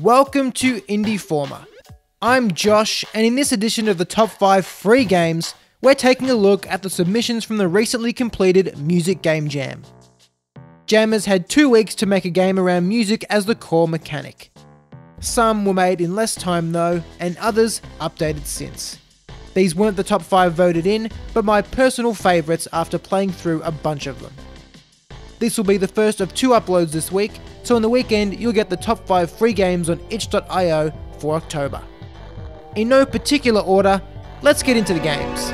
Welcome to Indieformer. I'm Josh, and in this edition of the Top 5 Free Games, we're taking a look at the submissions from the recently completed Music Game Jam. Jammers had 2 weeks to make a game around music as the core mechanic. Some were made in less time though, and others updated since. These weren't the top 5 voted in, but my personal favourites after playing through a bunch of them. This will be the first of 2 uploads this week, so on the weekend you'll get the top 5 free games on itch.io for October. In no particular order, let's get into the games.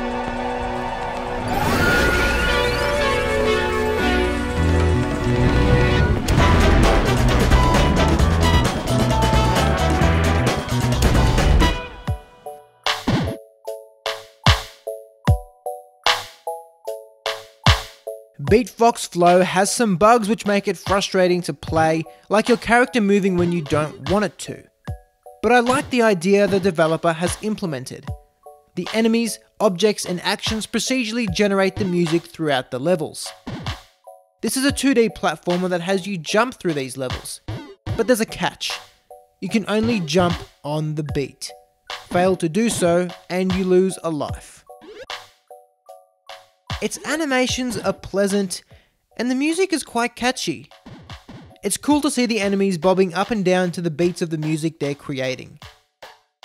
Beatbox Flow has some bugs which make it frustrating to play, like your character moving when you don't want it to. But I like the idea the developer has implemented. The enemies, objects and actions procedurally generate the music throughout the levels. This is a 2D platformer that has you jump through these levels. But there's a catch. You can only jump on the beat. Fail to do so and you lose a life. Its animations are pleasant, and the music is quite catchy. It's cool to see the enemies bobbing up and down to the beats of the music they're creating.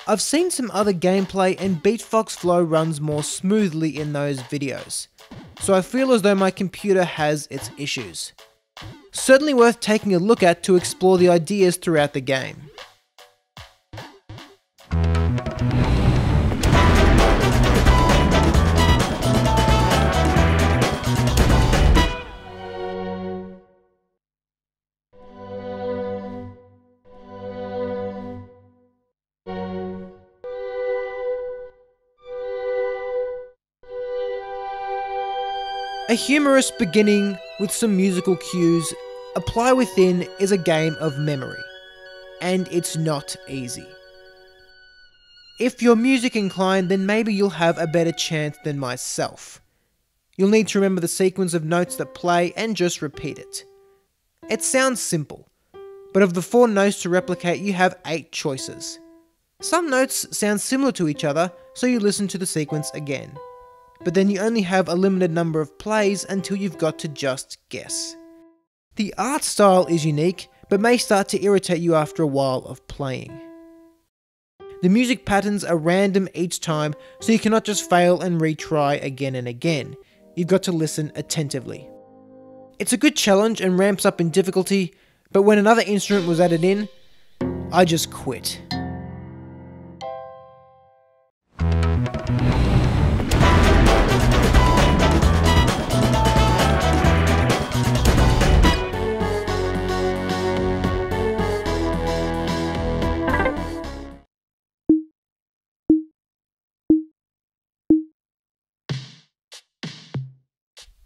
I've seen some other gameplay and Beatbox Flow runs more smoothly in those videos, so I feel as though my computer has its issues. Certainly worth taking a look at to explore the ideas throughout the game. A humorous beginning with some musical cues, Apply Within is a game of memory, and it's not easy. If you're music inclined, then maybe you'll have a better chance than myself. You'll need to remember the sequence of notes that play and just repeat it. It sounds simple, but of the 4 notes to replicate you have 8 choices. Some notes sound similar to each other, so you listen to the sequence again. But then you only have a limited number of plays until you've got to just guess. The art style is unique, but may start to irritate you after a while of playing. The music patterns are random each time, so you cannot just fail and retry again and again. You've got to listen attentively. It's a good challenge and ramps up in difficulty, but when another instrument was added in, I just quit.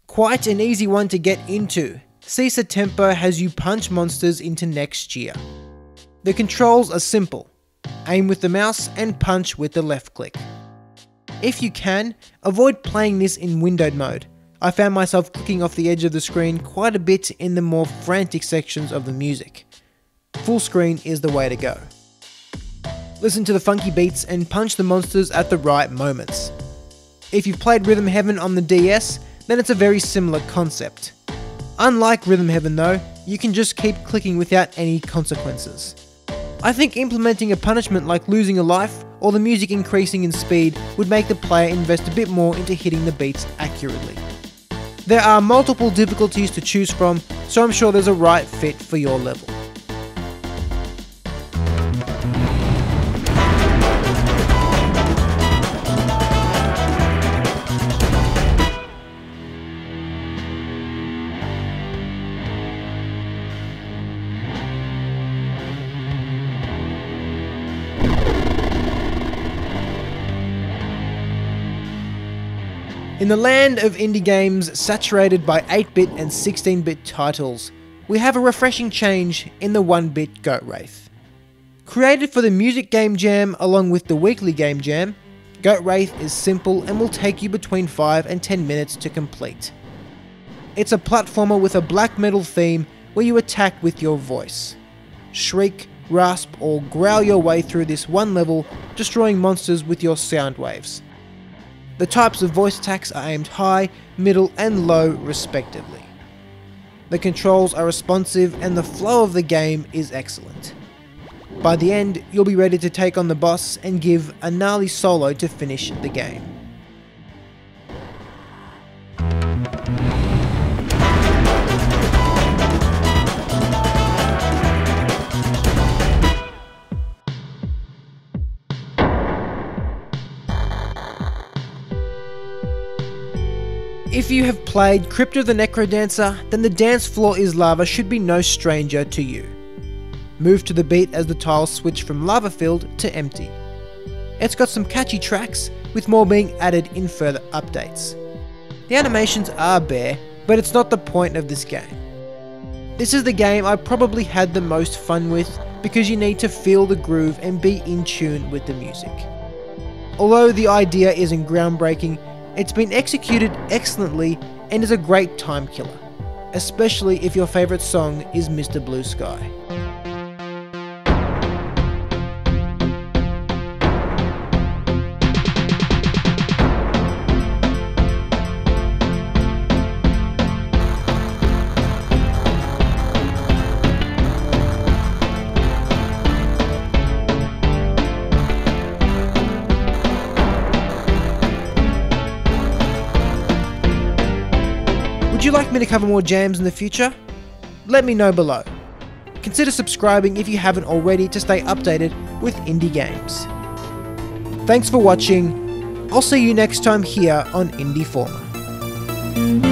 Quite an easy one to get into. Caesar Tempo has you punch monsters into next year. The controls are simple. Aim with the mouse and punch with the left click. If you can, avoid playing this in windowed mode. I found myself clicking off the edge of the screen quite a bit in the more frantic sections of the music. Full screen is the way to go. Listen to the funky beats and punch the monsters at the right moments. If you've played Rhythm Heaven on the DS, then it's a very similar concept. Unlike Rhythm Heaven though, you can just keep clicking without any consequences. I think implementing a punishment like losing a life or the music increasing in speed would make the player invest a bit more into hitting the beats accurately. There are multiple difficulties to choose from, so I'm sure there's a right fit for your level. In the land of indie games saturated by 8-bit and 16-bit titles, we have a refreshing change in the 1-bit Goat Wraith. Created for the Music Game Jam along with the Weekly Game Jam, Goat Wraith is simple and will take you between 5 and 10 minutes to complete. It's a platformer with a black metal theme where you attack with your voice. Shriek, rasp or growl your way through this one level, destroying monsters with your sound waves. The types of voice attacks are aimed high, middle and low respectively. The controls are responsive and the flow of the game is excellent. By the end, you'll be ready to take on the boss and give a gnarly solo to finish the game. If you have played Crypt of the Necrodancer, then the dance floor is lava should be no stranger to you. Move to the beat as the tiles switch from lava-filled to empty. It's got some catchy tracks, with more being added in further updates. The animations are bare, but it's not the point of this game. This is the game I probably had the most fun with, because you need to feel the groove and be in tune with the music. Although the idea isn't groundbreaking, it's been executed excellently and is a great time killer, especially if your favourite song is Mr. Blue Sky. Would you like me to cover more jams in the future? Let me know below. Consider subscribing if you haven't already to stay updated with indie games. Thanks for watching. I'll see you next time here on Indieformer.